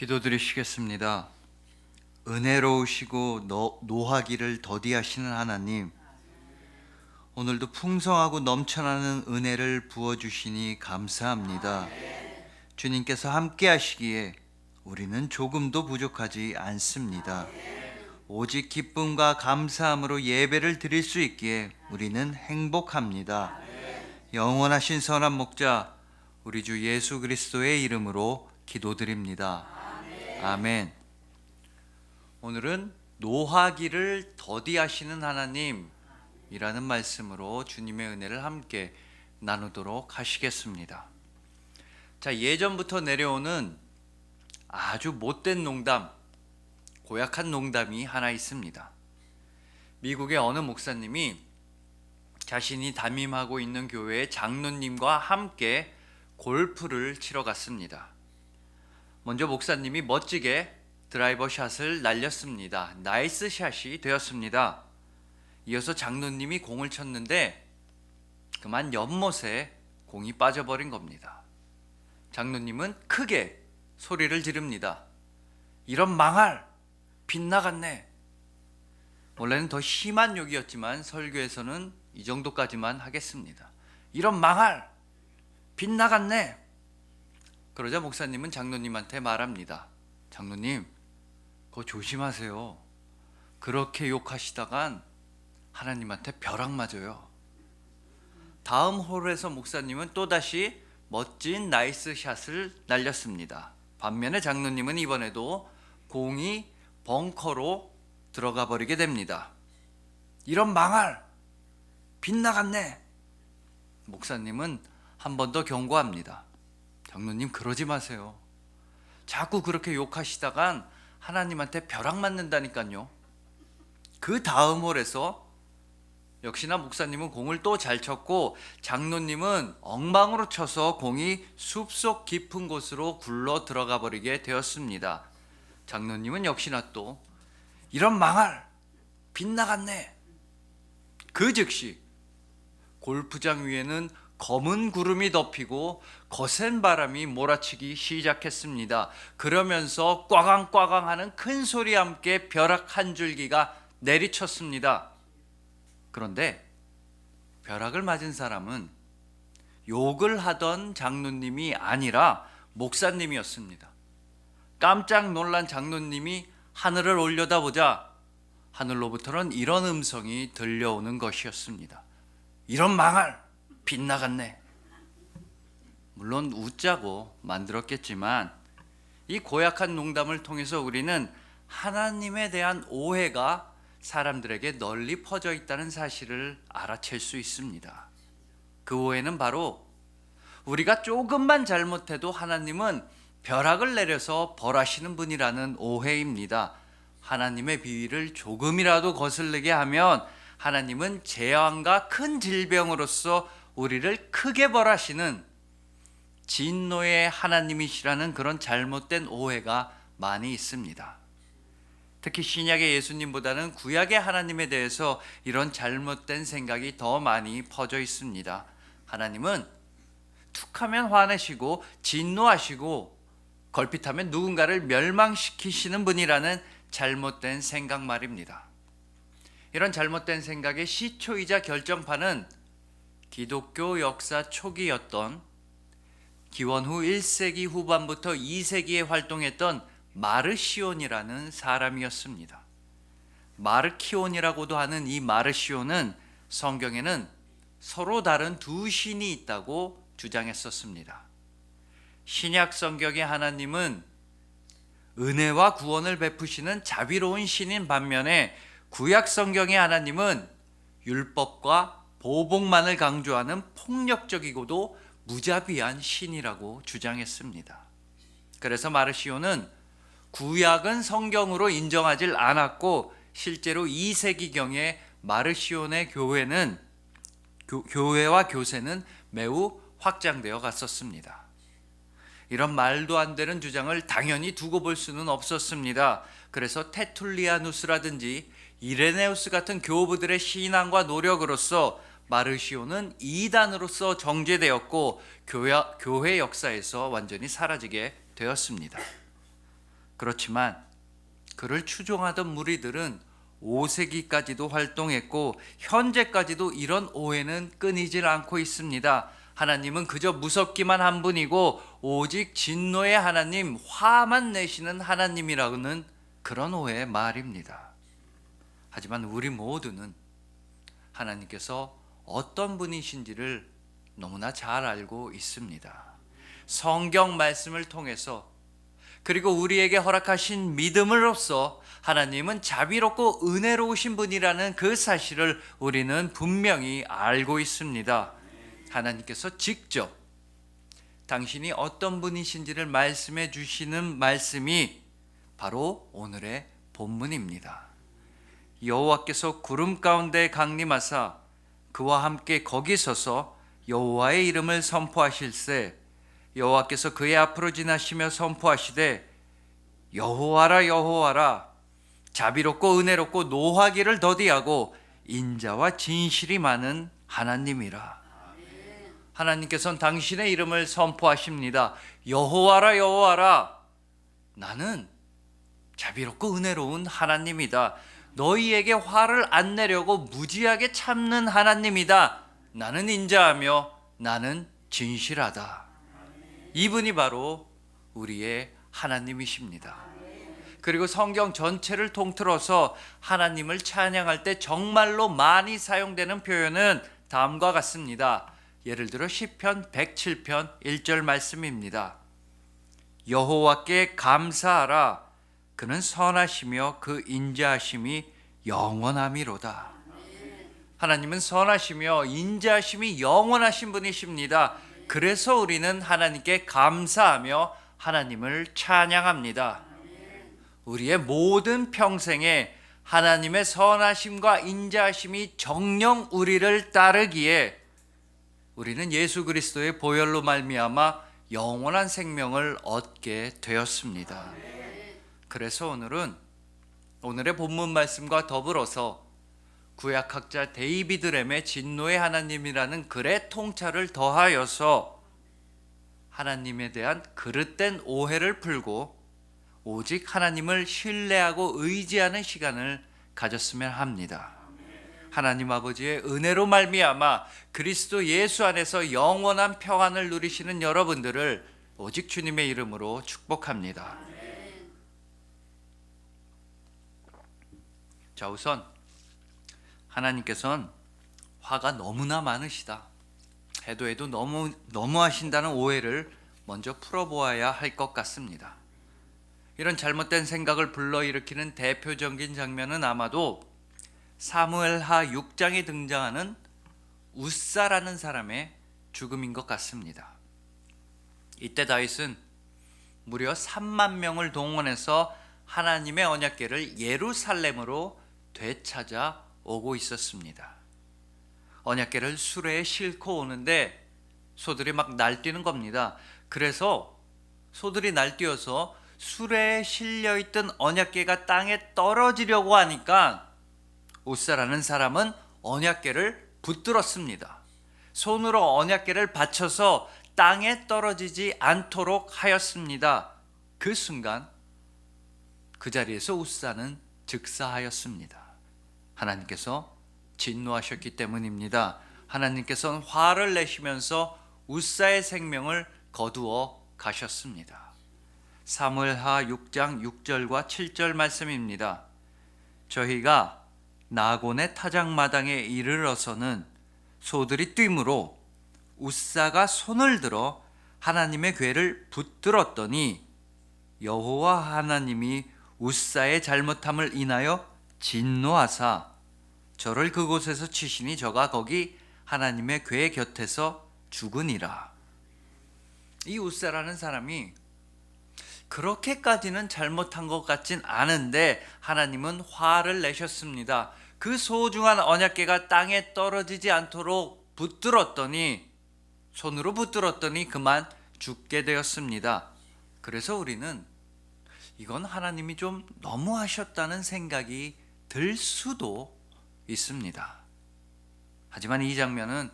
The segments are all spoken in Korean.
기도드리시겠습니다. 은혜로우시고 노하기를 더디하시는 하나님, 오늘도 풍성하고 넘쳐나는 은혜를 부어주시니 감사합니다. 주님께서 함께 하시기에 우리는 조금도 부족하지 않습니다. 오직 기쁨과 감사함으로 예배를 드릴 수 있기에 우리는 행복합니다. 영원하신 선한 목자, 우리 주 예수 그리스도의 이름으로 기도드립니다. 아멘. 오늘은 노하기를 더디하시는 하나님이라는 말씀으로 주님의 은혜를 함께 나누도록 하시겠습니다. 자, 예전부터 내려오는 아주 못된 농담, 고약한 농담이 하나 있습니다. 미국의 어느 목사님이 자신이 담임하고 있는 교회의 장로님과 함께 골프를 치러 갔습니다. 먼저 목사님이 멋지게 드라이버 샷을 날렸습니다. 나이스 샷이 되었습니다. 이어서 장로님이 공을 쳤는데 그만 연못에 공이 빠져버린 겁니다. 장로님은 크게 소리를 지릅니다. 이런 망할! 빗나갔네. 원래는 더 심한 욕이었지만 설교에서는 이 정도까지만 하겠습니다. 이런 망할! 빗나갔네. 그러자 목사님은 장로님한테 말합니다. 장로님, 그거 조심하세요. 그렇게 욕하시다간 하나님한테 벼락 맞아요. 다음 홀에서 목사님은 또다시 멋진 나이스 샷을 날렸습니다. 반면에 장로님은 이번에도 공이 벙커로 들어가 버리게 됩니다. 이런 망할! 빗나갔네. 목사님은 한 번 더 경고합니다. 장로님, 그러지 마세요. 자꾸 그렇게 욕하시다간 하나님한테 벼락 맞는다니까요. 그 다음 홀에서 역시나 목사님은 공을 또 잘 쳤고 장로님은 엉망으로 쳐서 공이 숲속 깊은 곳으로 굴러 들어가 버리게 되었습니다. 장로님은 역시나 또 이런 망할! 빗나갔네. 그 즉시 골프장 위에는 검은 구름이 덮이고 거센 바람이 몰아치기 시작했습니다. 그러면서 꽈강꽈강 하는 큰 소리와 함께 벼락 한 줄기가 내리쳤습니다. 그런데 벼락을 맞은 사람은 욕을 하던 장로님이 아니라 목사님이었습니다. 깜짝 놀란 장로님이 하늘을 올려다보자 하늘로부터는 이런 음성이 들려오는 것이었습니다. 이런 망할! 빗나갔네. 물론 웃자고 만들었겠지만 이 고약한 농담을 통해서 우리는 하나님에 대한 오해가 사람들에게 널리 퍼져 있다는 사실을 알아챌 수 있습니다. 그 오해는 바로 우리가 조금만 잘못해도 하나님은 벼락을 내려서 벌하시는 분이라는 오해입니다. 하나님의 비위를 조금이라도 거슬리게 하면 하나님은 재앙과 큰 질병으로서 우리를 크게 벌하시는 진노의 하나님이시라는 그런 잘못된 오해가 많이 있습니다. 특히 신약의 예수님보다는 구약의 하나님에 대해서 이런 잘못된 생각이 더 많이 퍼져 있습니다. 하나님은 툭하면 화내시고 진노하시고 걸핏하면 누군가를 멸망시키시는 분이라는 잘못된 생각 말입니다. 이런 잘못된 생각의 시초이자 결정판은 기독교 역사 초기였던 기원 후 1세기 후반부터 2세기에 활동했던 마르시온이라는 사람이었습니다. 마르키온이라고도 하는 이 마르시온은 성경에는 서로 다른 두 신이 있다고 주장했었습니다. 신약 성경의 하나님은 은혜와 구원을 베푸시는 자비로운 신인 반면에 구약 성경의 하나님은 율법과 보복만을 강조하는 폭력적이고도 무자비한 신이라고 주장했습니다. 그래서 마르시오는 구약은 성경으로 인정하지 않았고 실제로 2세기경에 마르시온의 교회와 교세는 매우 확장되어 갔었습니다. 이런 말도 안 되는 주장을 당연히 두고 볼 수는 없었습니다. 그래서 테툴리아누스라든지 이레네우스 같은 교부들의 신앙과 노력으로서 마르시오는 이단으로서 정죄되었고 교회 역사에서 완전히 사라지게 되었습니다. 그렇지만 그를 추종하던 무리들은 5세기까지도 활동했고 현재까지도 이런 오해는 끊이질 않고 있습니다. 하나님은 그저 무섭기만 한 분이고 오직 진노의 하나님, 화만 내시는 하나님이라는 그런 오해의 말입니다. 하지만 우리 모두는 하나님께서 어떤 분이신지를 너무나 잘 알고 있습니다. 성경 말씀을 통해서 그리고 우리에게 허락하신 믿음으로써 하나님은 자비롭고 은혜로우신 분이라는 그 사실을 우리는 분명히 알고 있습니다. 하나님께서 직접 당신이 어떤 분이신지를 말씀해 주시는 말씀이 바로 오늘의 본문입니다. 여호와께서 구름 가운데 강림하사 그와 함께 거기 서서 여호와의 이름을 선포하실세 여호와께서 그의 앞으로 지나시며 선포하시되 여호와라 여호와라 자비롭고 은혜롭고 노하기를 더디하고 인자와 진실이 많은 하나님이라. 하나님께서는 당신의 이름을 선포하십니다. 여호와라 여호와라 나는 자비롭고 은혜로운 하나님이다. 너희에게 화를 안 내려고 무지하게 참는 하나님이다. 나는 인자하며 나는 진실하다. 이분이 바로 우리의 하나님이십니다. 그리고 성경 전체를 통틀어서 하나님을 찬양할 때 정말로 많이 사용되는 표현은 다음과 같습니다. 예를 들어 시편 107편 1절 말씀입니다. 여호와께 감사하라. 그는 선하시며 그 인자하심이 영원함이로다. 하나님은 선하시며 인자하심이 영원하신 분이십니다. 그래서 우리는 하나님께 감사하며 하나님을 찬양합니다. 우리의 모든 평생에 하나님의 선하심과 인자하심이 정녕 우리를 따르기에 우리는 예수 그리스도의 보혈로 말미암아 영원한 생명을 얻게 되었습니다. 그래서 오늘의 본문 말씀과 더불어서 구약학자 데이비드 램의 진노의 하나님이라는 글의 통찰을 더하여서 하나님에 대한 그릇된 오해를 풀고 오직 하나님을 신뢰하고 의지하는 시간을 가졌으면 합니다. 하나님 아버지의 은혜로 말미암아 그리스도 예수 안에서 영원한 평안을 누리시는 여러분들을 오직 주님의 이름으로 축복합니다. 자, 우선 하나님께서는 화가 너무나 많으시다. 해도 너무 하신다는 오해를 먼저 풀어보아야 할 것 같습니다. 이런 잘못된 생각을 불러일으키는 대표적인 장면은 아마도 사무엘하 6장에 등장하는 웃사라는 사람의 죽음인 것 같습니다. 이때 다윗은 무려 3만 명을 동원해서 하나님의 언약궤를 예루살렘으로 되찾아 오고 있었습니다. 언약궤를 수레에 싣고 오는데 소들이 막 날뛰는 겁니다. 그래서 소들이 날뛰어서 수레에 실려있던 언약궤가 땅에 떨어지려고 하니까 웃사라는 사람은 언약궤를 붙들었습니다. 손으로 언약궤를 받쳐서 땅에 떨어지지 않도록 하였습니다. 그 순간 그 자리에서 웃사는 즉사하였습니다. 하나님께서 진노하셨기 때문입니다. 하나님께서는 화를 내시면서 웃사의 생명을 거두어 가셨습니다. 사무엘하 6장 6절과 7절 말씀입니다. 저희가 나곤의 타작마당에 이르러서는 소들이 뛰므로 웃사가 손을 들어 하나님의 궤를 붙들었더니 여호와 하나님이 웃사의 잘못함을 인하여 진노하사 저를 그곳에서 치시니 저가 거기 하나님의 궤 곁에서 죽으니라. 이 웃사라는 사람이 그렇게까지는 잘못한 것 같진 않은데 하나님은 화를 내셨습니다. 그 소중한 언약궤가 땅에 떨어지지 않도록 손으로 붙들었더니 그만 죽게 되었습니다. 그래서 우리는 이건 하나님이 좀 너무하셨다는 생각이 들 수도 있습니다. 하지만 이 장면은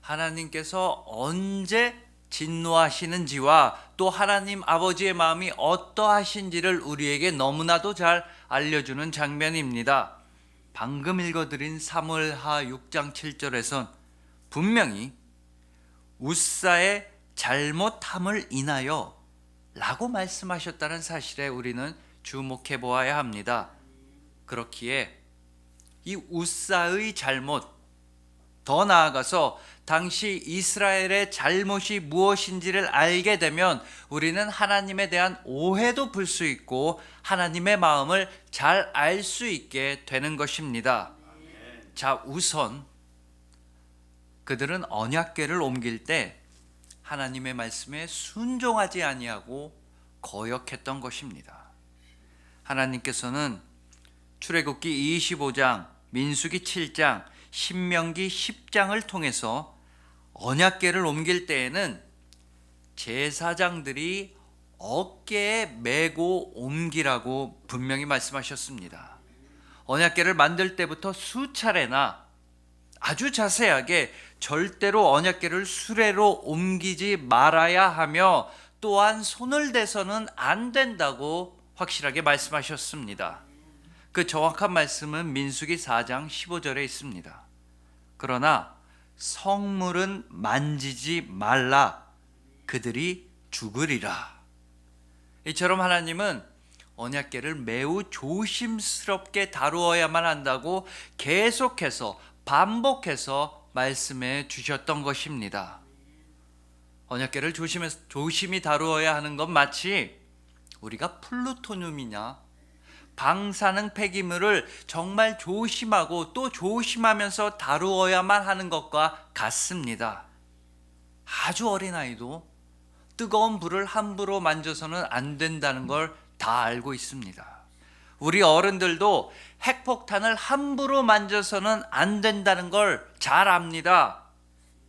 하나님께서 언제 진노하시는지와 또 하나님 아버지의 마음이 어떠하신지를 우리에게 너무나도 잘 알려주는 장면입니다. 방금 읽어드린 사무엘하 6장 7절에선 분명히 웃사의 잘못함을 인하여 라고 말씀하셨다는 사실에 우리는 주목해 보아야 합니다. 그렇기에 이 웃사의 잘못, 더 나아가서 당시 이스라엘의 잘못이 무엇인지를 알게 되면 우리는 하나님에 대한 오해도 풀 수 있고 하나님의 마음을 잘 알 수 있게 되는 것입니다. 자, 우선 그들은 언약궤를 옮길 때 하나님의 말씀에 순종하지 아니하고 거역했던 것입니다. 하나님께서는 출애굽기 25장, 민수기 7장, 신명기 10장을 통해서 언약궤를 옮길 때에는 제사장들이 어깨에 메고 옮기라고 분명히 말씀하셨습니다. 언약궤를 만들 때부터 수차례나 아주 자세하게 절대로 언약궤를 수레로 옮기지 말아야 하며 또한 손을 대서는 안 된다고 확실하게 말씀하셨습니다. 그 정확한 말씀은 민수기 4장 15절에 있습니다. 그러나 성물은 만지지 말라, 그들이 죽으리라. 이처럼 하나님은 언약궤를 매우 조심스럽게 다루어야만 한다고 계속해서 반복해서 말씀해 주셨던 것입니다. 언약궤를 조심히 다루어야 하는 건 마치 우리가 플루토늄이나 방사능 폐기물을 정말 조심하고 또 조심하면서 다루어야만 하는 것과 같습니다. 아주 어린아이도 뜨거운 불을 함부로 만져서는 안 된다는 걸 다 알고 있습니다. 우리 어른들도 핵폭탄을 함부로 만져서는 안 된다는 걸 잘 압니다.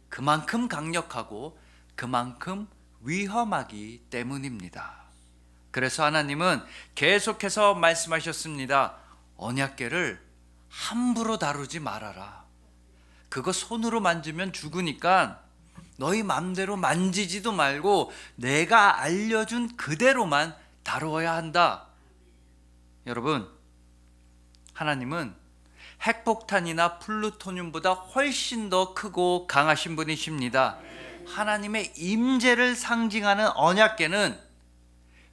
그만큼 강력하고 그만큼 위험하기 때문입니다. 그래서 하나님은 계속해서 말씀하셨습니다. 언약궤를 함부로 다루지 말아라. 그거 손으로 만지면 죽으니까 너희 맘대로 만지지도 말고 내가 알려준 그대로만 다루어야 한다. 여러분, 하나님은 핵폭탄이나 플루토늄보다 훨씬 더 크고 강하신 분이십니다. 하나님의 임재를 상징하는 언약궤는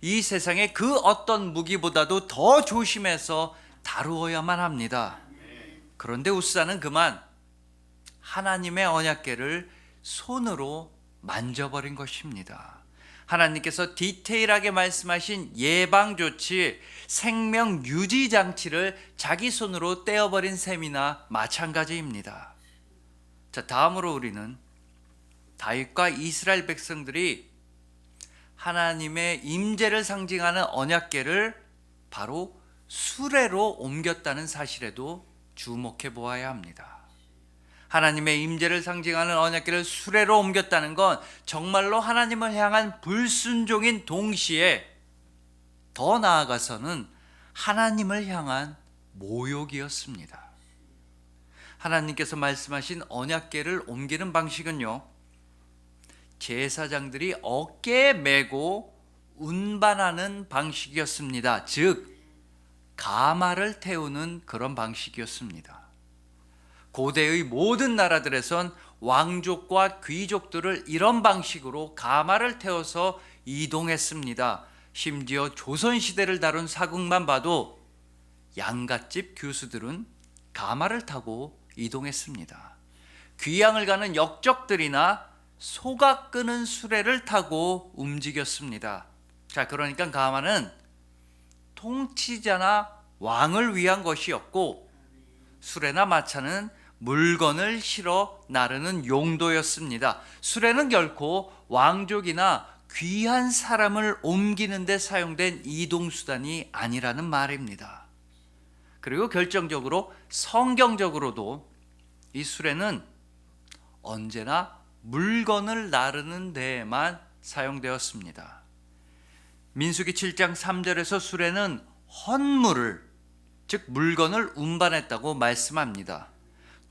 이 세상의 그 어떤 무기보다도 더 조심해서 다루어야만 합니다. 그런데 웃사는 그만 하나님의 언약궤를 손으로 만져버린 것입니다. 하나님께서 디테일하게 말씀하신 예방조치, 생명 유지 장치를 자기 손으로 떼어버린 셈이나 마찬가지입니다. 자, 다음으로 우리는 다윗과 이스라엘 백성들이 하나님의 임재를 상징하는 언약궤를 바로 수레로 옮겼다는 사실에도 주목해 보아야 합니다. 하나님의 임재를 상징하는 언약궤를 수레로 옮겼다는 건 정말로 하나님을 향한 불순종인 동시에 더 나아가서는 하나님을 향한 모욕이었습니다. 하나님께서 말씀하신 언약궤를 옮기는 방식은요, 제사장들이 어깨에 메고 운반하는 방식이었습니다. 즉 가마를 태우는 그런 방식이었습니다. 고대의 모든 나라들에선 왕족과 귀족들을 이런 방식으로 가마를 태워서 이동했습니다. 심지어 조선시대를 다룬 사극만 봐도 양갓집 교수들은 가마를 타고 이동했습니다. 귀양을 가는 역적들이나 소가 끄는 수레를 타고 움직였습니다. 자, 그러니까 가마는 통치자나 왕을 위한 것이었고 수레나 마차는 물건을 실어 나르는 용도였습니다. 수레는 결코 왕족이나 귀한 사람을 옮기는 데 사용된 이동수단이 아니라는 말입니다. 그리고 결정적으로 성경적으로도 이 수레는 언제나 물건을 나르는 데에만 사용되었습니다. 민수기 7장 3절에서 수레는 헌물을, 즉 물건을 운반했다고 말씀합니다.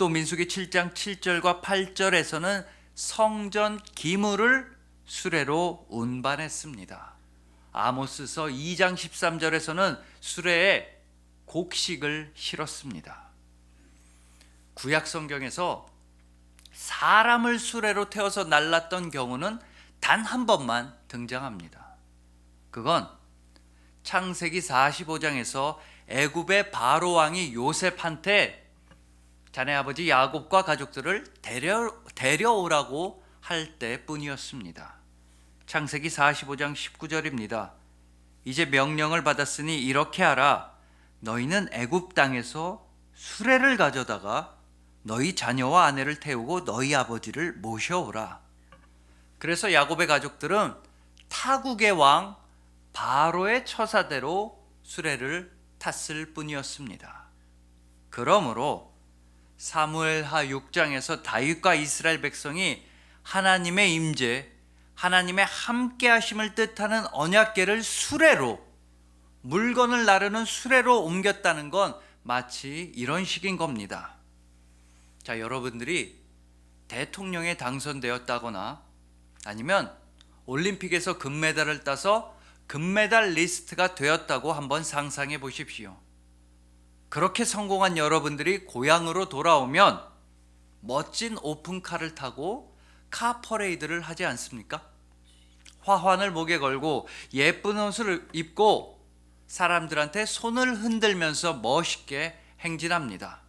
또 민수기 7장 7절과 8절에서는 성전 기물을 수레로 운반했습니다. 아모스서 2장 13절에서는 수레에 곡식을 실었습니다. 구약 성경에서 사람을 수레로 태워서 날랐던 경우는 단 한 번만 등장합니다. 그건 창세기 45장에서 애굽의 바로 왕이 요셉한테 자네 아버지 야곱과 가족들을 데려오라고 할 때뿐이었습니다. 창세기 45장 19절입니다. 이제 명령을 받았으니 이렇게 하라. 너희는 애굽 땅에서 수레를 가져다가 너희 자녀와 아내를 태우고 너희 아버지를 모셔오라. 그래서 야곱의 가족들은 타국의 왕 바로의 처사대로 수레를 탔을 뿐이었습니다. 그러므로 사무엘하 6장에서 다윗과 이스라엘 백성이 하나님의 임재, 하나님의 함께 하심을 뜻하는 언약궤를 수레로, 물건을 나르는 수레로 옮겼다는 건 마치 이런 식인 겁니다. 자, 여러분들이 대통령에 당선되었다거나 아니면 올림픽에서 금메달을 따서 금메달 리스트가 되었다고 한번 상상해 보십시오. 그렇게 성공한 여러분들이 고향으로 돌아오면 멋진 오픈카를 타고 카 퍼레이드를 하지 않습니까? 화환을 목에 걸고 예쁜 옷을 입고 사람들한테 손을 흔들면서 멋있게 행진합니다.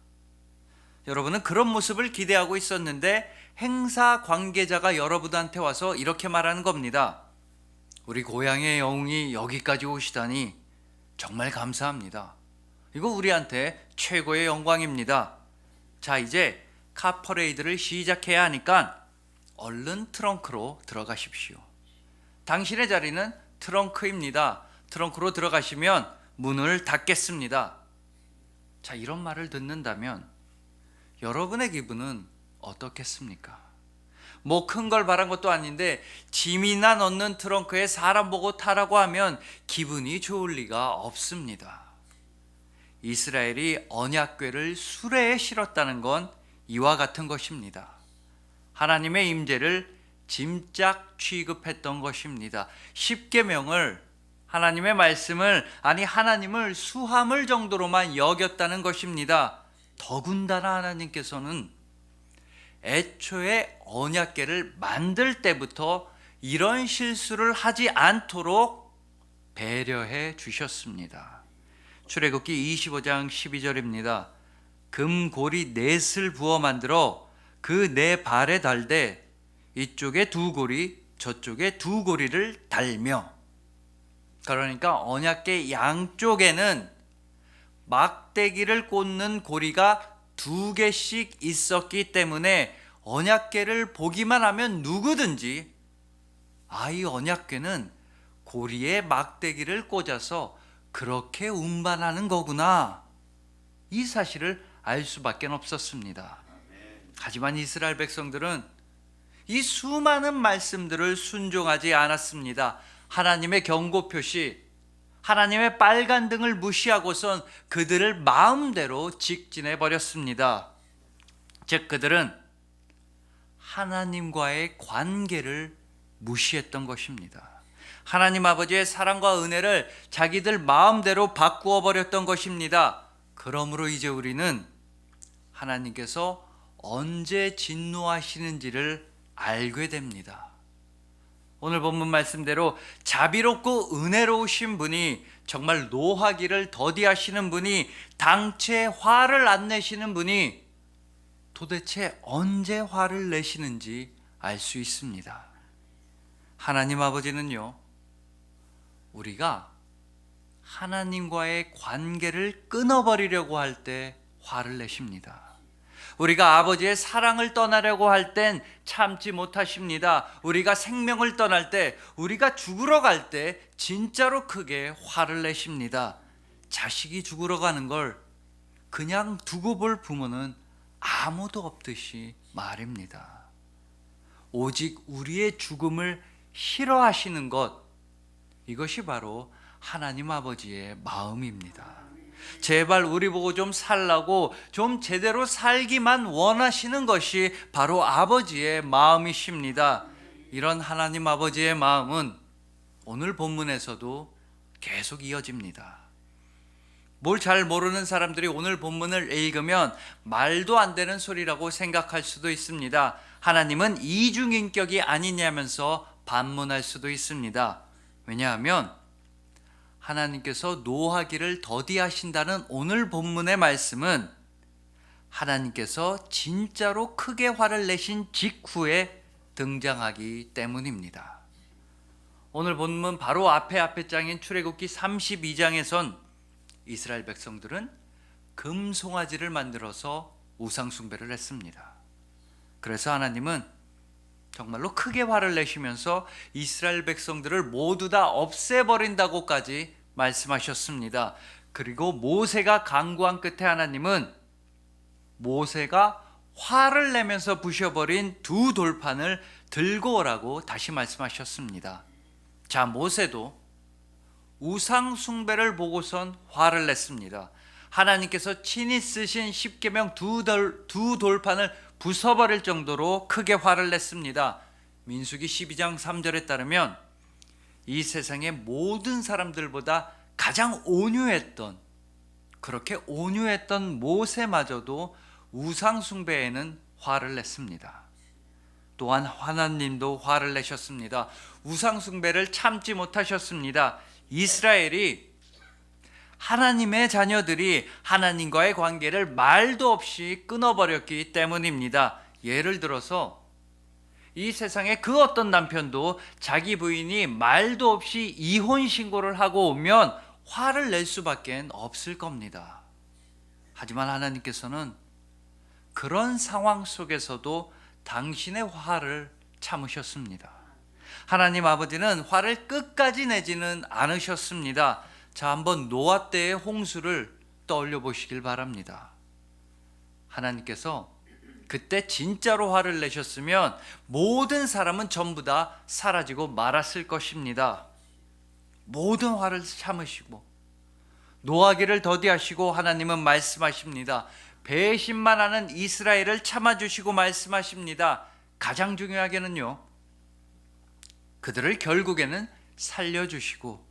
여러분은 그런 모습을 기대하고 있었는데 행사 관계자가 여러분한테 와서 이렇게 말하는 겁니다. 우리 고향의 영웅이 여기까지 오시다니 정말 감사합니다. 이거 우리한테 최고의 영광입니다. 자, 이제 카 퍼레이드를 시작해야 하니까 얼른 트렁크로 들어가십시오. 당신의 자리는 트렁크입니다. 트렁크로 들어가시면 문을 닫겠습니다. 자, 이런 말을 듣는다면 여러분의 기분은 어떻겠습니까? 뭐 큰 걸 바란 것도 아닌데 짐이나 넣는 트렁크에 사람 보고 타라고 하면 기분이 좋을 리가 없습니다. 이스라엘이 언약궤를 수레에 실었다는 건 이와 같은 것입니다. 하나님의 임재를 짐작 취급했던 것입니다. 십계명을, 하나님의 말씀을, 아니 하나님을 수하물 정도로만 여겼다는 것입니다. 더군다나 하나님께서는 애초에 언약궤를 만들 때부터 이런 실수를 하지 않도록 배려해 주셨습니다. 출애굽기 25장 12절입니다. 금고리 넷을 부어 만들어 그 네 발에 달되 이쪽에 두 고리 저쪽에 두 고리를 달며, 그러니까 언약궤 양쪽에는 막대기를 꽂는 고리가 두 개씩 있었기 때문에 언약궤를 보기만 하면 누구든지 이 언약궤는 고리에 막대기를 꽂아서 그렇게 운반하는 거구나, 이 사실을 알 수밖에 없었습니다. 하지만 이스라엘 백성들은 이 수많은 말씀들을 순종하지 않았습니다. 하나님의 경고 표시, 하나님의 빨간 등을 무시하고선 그들을 마음대로 직진해 버렸습니다. 즉 그들은 하나님과의 관계를 무시했던 것입니다. 하나님 아버지의 사랑과 은혜를 자기들 마음대로 바꾸어 버렸던 것입니다. 그러므로 이제 우리는 하나님께서 언제 진노하시는지를 알게 됩니다. 오늘 본문 말씀대로 자비롭고 은혜로우신 분이, 정말 노하기를 더디하시는 분이, 당체 화를 안 내시는 분이 도대체 언제 화를 내시는지 알 수 있습니다. 하나님 아버지는요, 우리가 하나님과의 관계를 끊어버리려고 할 때 화를 내십니다. 우리가 아버지의 사랑을 떠나려고 할 땐 참지 못하십니다. 우리가 생명을 떠날 때, 우리가 죽으러 갈 때 진짜로 크게 화를 내십니다. 자식이 죽으러 가는 걸 그냥 두고 볼 부모는 아무도 없듯이 말입니다. 오직 우리의 죽음을 싫어하시는 것, 이것이 바로 하나님 아버지의 마음입니다. 제발 우리 보고 좀 살라고, 좀 제대로 살기만 원하시는 것이 바로 아버지의 마음이십니다. 이런 하나님 아버지의 마음은 오늘 본문에서도 계속 이어집니다. 뭘 잘 모르는 사람들이 오늘 본문을 읽으면 말도 안 되는 소리라고 생각할 수도 있습니다. 하나님은 이중인격이 아니냐면서 반문할 수도 있습니다. 왜냐하면 하나님께서 노하기를 더디하신다는 오늘 본문의 말씀은 하나님께서 진짜로 크게 화를 내신 직후에 등장하기 때문입니다. 오늘 본문 바로 앞에 장인 출애굽기 32장에선 이스라엘 백성들은 금송아지를 만들어서 우상 숭배를 했습니다. 그래서 하나님은 정말로 크게 화를 내시면서 이스라엘 백성들을 모두 다 없애버린다고까지 말씀하셨습니다. 그리고 모세가 간구한 끝에 하나님은 모세가 화를 내면서 부셔버린 두 돌판을 들고 오라고 다시 말씀하셨습니다. 자, 모세도 우상 숭배를 보고선 화를 냈습니다. 하나님께서 친히 쓰신 십계명 두 돌판을 부숴버릴 정도로 크게 화를 냈습니다. 민수기 12장 3절에 따르면 이 세상의 모든 사람들보다 가장 온유했던, 그렇게 온유했던 모세마저도 우상 숭배에는 화를 냈습니다. 또한 하나님도 화를 내셨습니다. 우상 숭배를 참지 못하셨습니다. 이스라엘이, 하나님의 자녀들이 하나님과의 관계를 말도 없이 끊어버렸기 때문입니다. 예를 들어서 이 세상에 그 어떤 남편도 자기 부인이 말도 없이 이혼 신고를 하고 오면 화를 낼 수밖에 없을 겁니다. 하지만 하나님께서는 그런 상황 속에서도 당신의 화를 참으셨습니다. 하나님 아버지는 화를 끝까지 내지는 않으셨습니다. 자, 한번 노아 때의 홍수를 떠올려 보시길 바랍니다. 하나님께서 그때 진짜로 화를 내셨으면 모든 사람은 전부 다 사라지고 말았을 것입니다. 모든 화를 참으시고 노하기를 더디하시고 하나님은 말씀하십니다. 배신만 하는 이스라엘을 참아주시고 말씀하십니다. 가장 중요하게는요, 그들을 결국에는 살려주시고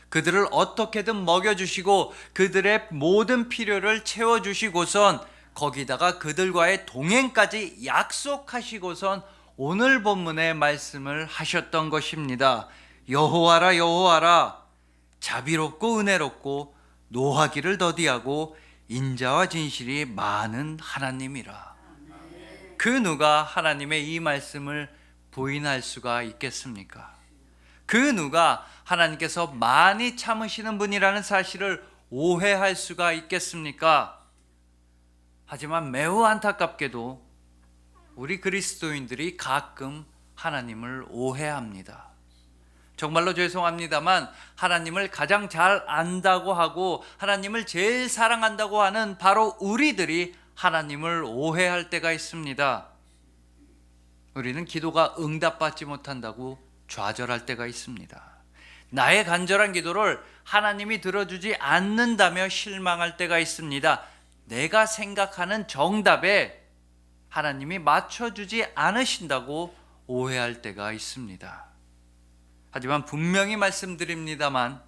그들을 어떻게든 먹여주시고 그들의 모든 필요를 채워주시고선 거기다가 그들과의 동행까지 약속하시고선 오늘 본문의 말씀을 하셨던 것입니다. 여호와라 여호와라, 자비롭고 은혜롭고 노하기를 더디하고 인자와 진실이 많은 하나님이라. 그 누가 하나님의 이 말씀을 부인할 수가 있겠습니까? 그 누가 하나님께서 많이 참으시는 분이라는 사실을 오해할 수가 있겠습니까? 하지만 매우 안타깝게도 우리 그리스도인들이 가끔 하나님을 오해합니다. 정말로 죄송합니다만 하나님을 가장 잘 안다고 하고 하나님을 제일 사랑한다고 하는 바로 우리들이 하나님을 오해할 때가 있습니다. 우리는 기도가 응답받지 못한다고 좌절할 때가 있습니다. 나의 간절한 기도를 하나님이 들어주지 않는다며 실망할 때가 있습니다. 내가 생각하는 정답에 하나님이 맞춰주지 않으신다고 오해할 때가 있습니다. 하지만 분명히 말씀드립니다만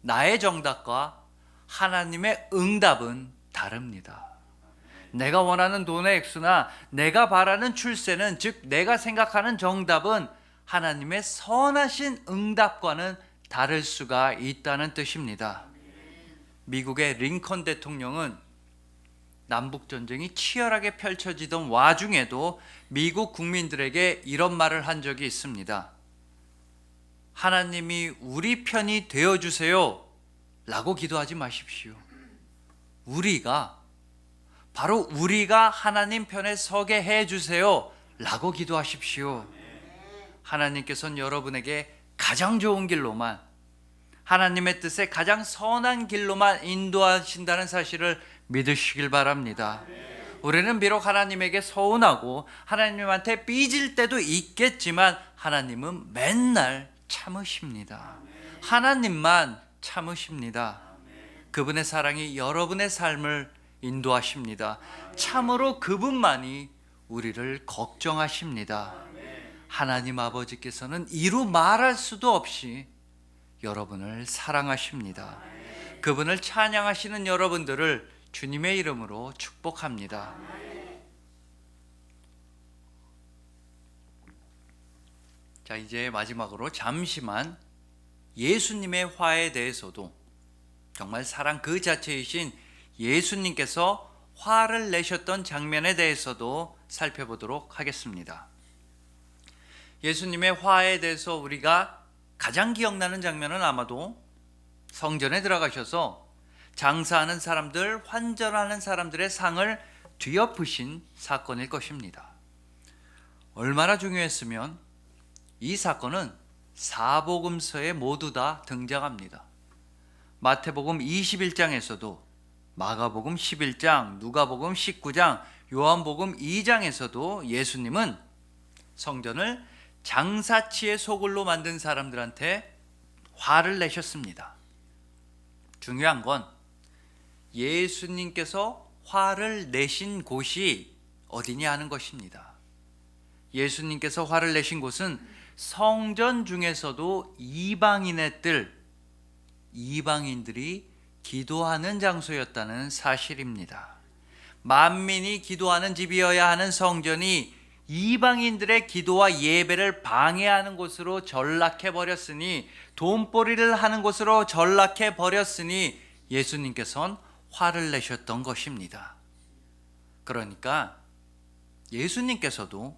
나의 정답과 하나님의 응답은 다릅니다. 내가 원하는 돈의 액수나 내가 바라는 출세는, 즉 내가 생각하는 정답은 하나님의 선하신 응답과는 다를 수가 있다는 뜻입니다. 미국의 링컨 대통령은 남북전쟁이 치열하게 펼쳐지던 와중에도 미국 국민들에게 이런 말을 한 적이 있습니다. 하나님이 우리 편이 되어주세요 라고 기도하지 마십시오. 바로 우리가 하나님 편에 서게 해주세요 라고 기도하십시오. 하나님께서는 여러분에게 가장 좋은 길로만, 하나님의 뜻에 가장 선한 길로만 인도하신다는 사실을 믿으시길 바랍니다. 우리는 비록 하나님에게 서운하고 하나님한테 삐질 때도 있겠지만 하나님은 맨날 참으십니다. 하나님만 참으십니다. 그분의 사랑이 여러분의 삶을 인도하십니다. 참으로 그분만이 우리를 걱정하십니다. 하나님 아버지께서는 이루 말할 수도 없이 여러분을 사랑하십니다. 그분을 찬양하시는 여러분들을 주님의 이름으로 축복합니다. 자, 이제 마지막으로 잠시만 예수님의 화에 대해서도, 정말 사랑 그 자체이신 예수님께서 화를 내셨던 장면에 대해서도 살펴보도록 하겠습니다. 예수님의 화에 대해서 우리가 가장 기억나는 장면은 아마도 성전에 들어가셔서 장사하는 사람들, 환전하는 사람들의 상을 뒤엎으신 사건일 것입니다. 얼마나 중요했으면 이 사건은 사복음서에 모두 다 등장합니다. 마태복음 21장에서도, 마가복음 11장, 누가복음 19장, 요한복음 2장에서도 예수님은 성전을 장사치의 소굴로 만든 사람들한테 화를 내셨습니다. 중요한 건 예수님께서 화를 내신 곳이 어디냐 하는 것입니다. 예수님께서 화를 내신 곳은 성전 중에서도 이방인들이 기도하는 장소였다는 사실입니다. 만민이 기도하는 집이어야 하는 성전이 이방인들의 기도와 예배를 방해하는 곳으로 전락해 버렸으니, 돈벌이를 하는 곳으로 전락해 버렸으니 예수님께서는 화를 내셨던 것입니다. 그러니까 예수님께서도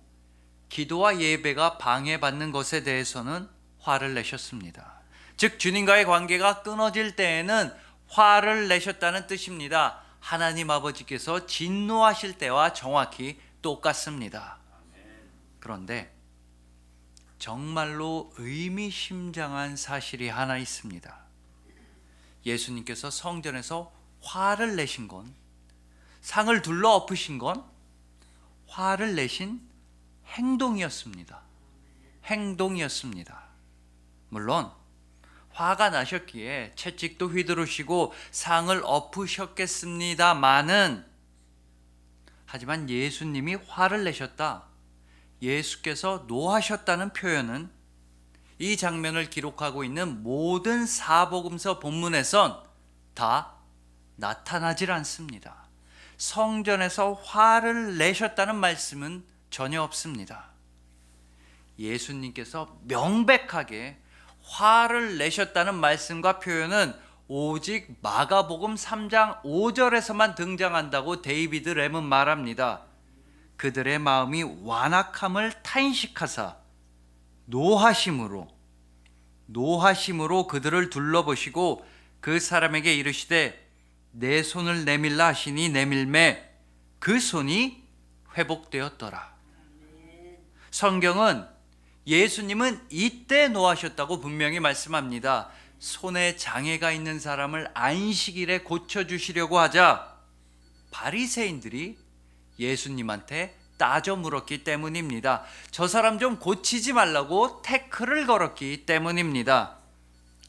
기도와 예배가 방해받는 것에 대해서는 화를 내셨습니다. 즉 주님과의 관계가 끊어질 때에는 화를 내셨다는 뜻입니다. 하나님 아버지께서 진노하실 때와 정확히 똑같습니다. 그런데 정말로 의미심장한 사실이 하나 있습니다. 예수님께서 성전에서 화를 내신 건, 상을 둘러 엎으신 건 화를 내신 행동이었습니다. 물론 화가 나셨기에 채찍도 휘두르시고 상을 엎으셨겠습니다마는, 하지만 예수님이 화를 내셨다, 예수께서 노하셨다는 표현은 이 장면을 기록하고 있는 모든 사복음서 본문에선 다 나타나질 않습니다. 성전에서 화를 내셨다는 말씀은 전혀 없습니다. 예수님께서 명백하게 화를 내셨다는 말씀과 표현은 오직 마가복음 3장 5절에서만 등장한다고 데이비드 램은 말합니다. 그들의 마음이 완악함을 탄식하사 노하심으로 그들을 둘러보시고 그 사람에게 이르시되 내 손을 내밀라 하시니 내밀매 그 손이 회복되었더라. 성경은 예수님은 이때 노하셨다고 분명히 말씀합니다. 손에 장애가 있는 사람을 안식일에 고쳐주시려고 하자 바리새인들이 예수님한테 따져 물었기 때문입니다. 저 사람 좀 고치지 말라고 태클을 걸었기 때문입니다.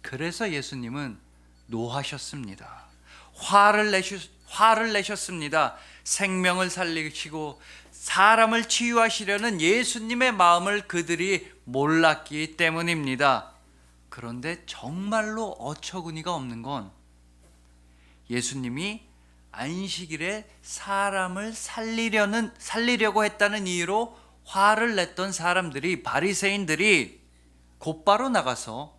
그래서 예수님은 노하셨습니다. 화를 내셨습니다. 생명을 살리시고 사람을 치유하시려는 예수님의 마음을 그들이 몰랐기 때문입니다. 그런데 정말로 어처구니가 없는 건 예수님이 안식일에 사람을 살리려고 했다는 이유로 화를 냈던 사람들이, 바리새인들이 곧바로 나가서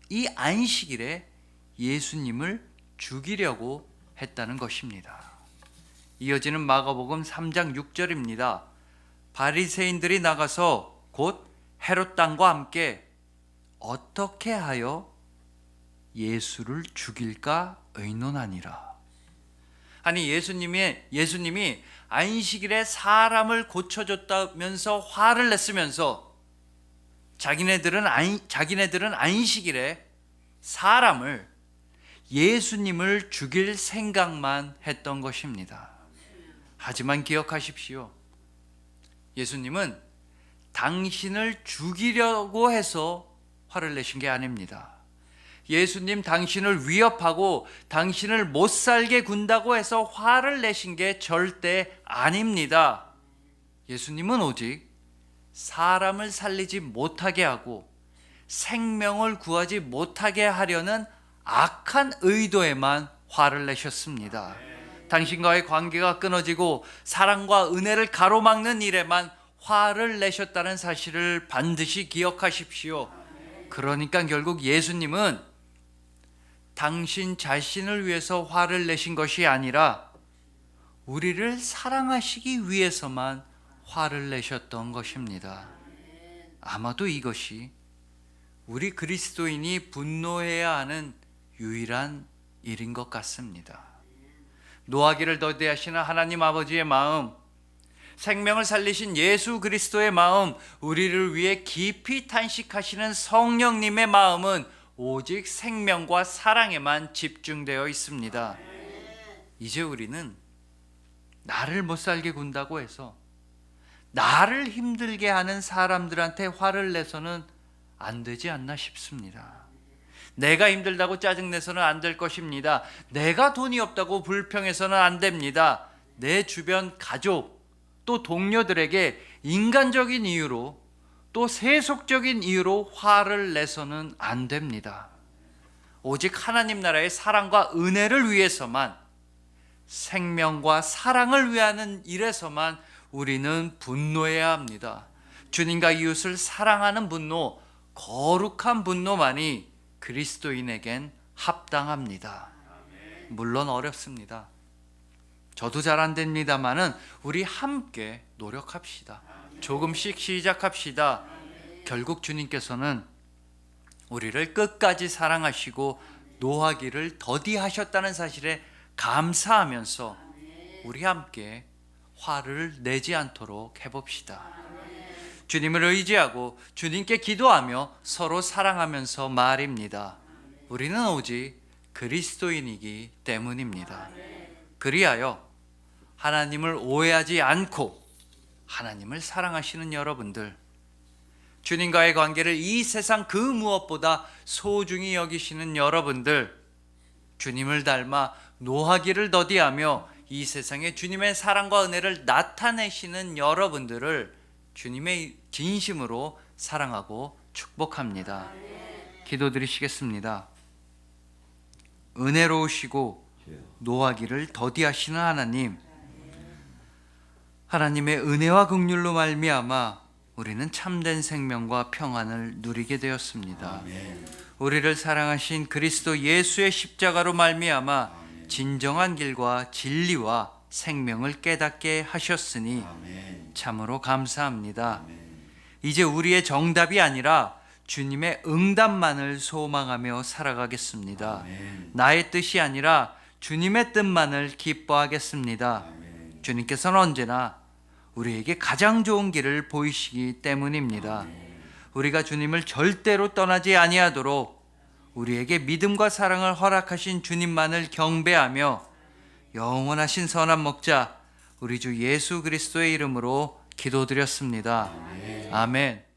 이 안식일에 예수님을 죽이려고 했다는 것입니다. 이어지는 마가복음 3장 6절입니다. 바리새인들이 나가서 곧 헤롯 당과 함께 어떻게 하여 예수를 죽일까 의논하니라. 아니 예수님이 안식일에 사람을 고쳐줬다면서 화를 냈으면서 자기네들은 안식일에 사람을, 예수님을 죽일 생각만 했던 것입니다. 하지만 기억하십시오. 예수님은 당신을 죽이려고 해서 화를 내신 게 아닙니다. 예수님 당신을 위협하고 당신을 못 살게 군다고 해서 화를 내신 게 절대 아닙니다. 예수님은 오직 사람을 살리지 못하게 하고 생명을 구하지 못하게 하려는 악한 의도에만 화를 내셨습니다. 당신과의 관계가 끊어지고 사랑과 은혜를 가로막는 일에만 화를 내셨다는 사실을 반드시 기억하십시오. 그러니까 결국 예수님은 당신 자신을 위해서 화를 내신 것이 아니라 우리를 사랑하시기 위해서만 화를 내셨던 것입니다. 아마도 이것이 우리 그리스도인이 분노해야 하는 유일한 일인 것 같습니다. 노하기를 더디하시는 하나님 아버지의 마음, 생명을 살리신 예수 그리스도의 마음, 우리를 위해 깊이 탄식하시는 성령님의 마음은 오직 생명과 사랑에만 집중되어 있습니다. 이제 우리는 나를 못 살게 군다고 해서 나를 힘들게 하는 사람들한테 화를 내서는 안 되지 않나 싶습니다. 내가 힘들다고 짜증내서는 안 될 것입니다. 내가 돈이 없다고 불평해서는 안 됩니다. 내 주변 가족 또 동료들에게 인간적인 이유로 또 세속적인 이유로 화를 내서는 안 됩니다. 오직 하나님 나라의 사랑과 은혜를 위해서만, 생명과 사랑을 위하는 일에서만 우리는 분노해야 합니다. 주님과 이웃을 사랑하는 분노, 거룩한 분노만이 그리스도인에겐 합당합니다. 물론 어렵습니다. 저도 잘 안 됩니다만은 우리 함께 노력합시다. 조금씩 시작합시다. 결국 주님께서는 우리를 끝까지 사랑하시고 노하기를 더디하셨다는 사실에 감사하면서 우리 함께 화를 내지 않도록 해봅시다. 주님을 의지하고 주님께 기도하며 서로 사랑하면서 말입니다. 우리는 오직 그리스도인이기 때문입니다. 그리하여 하나님을 오해하지 않고 하나님을 사랑하시는 여러분들, 주님과의 관계를 이 세상 그 무엇보다 소중히 여기시는 여러분들, 주님을 닮아 노하기를 더디하며 이 세상에 주님의 사랑과 은혜를 나타내시는 여러분들을 주님의 진심으로 사랑하고 축복합니다. 기도드리시겠습니다. 은혜로우시고 노하기를 더디하시는 하나님, 하나님의 은혜와 긍휼로 말미암아 우리는 참된 생명과 평안을 누리게 되었습니다. 우리를 사랑하신 그리스도 예수의 십자가로 말미암아 진정한 길과 진리와 생명을 깨닫게 하셨으니 참으로 감사합니다. 이제 우리의 정답이 아니라 주님의 응답만을 소망하며 살아가겠습니다. 나의 뜻이 아니라 주님의 뜻만을 기뻐하겠습니다. 주님께서는 언제나 우리에게 가장 좋은 길을 보이시기 때문입니다. 우리가 주님을 절대로 떠나지 아니하도록 우리에게 믿음과 사랑을 허락하신 주님만을 경배하며 영원하신 선한 목자 우리 주 예수 그리스도의 이름으로 기도드렸습니다. 아멘.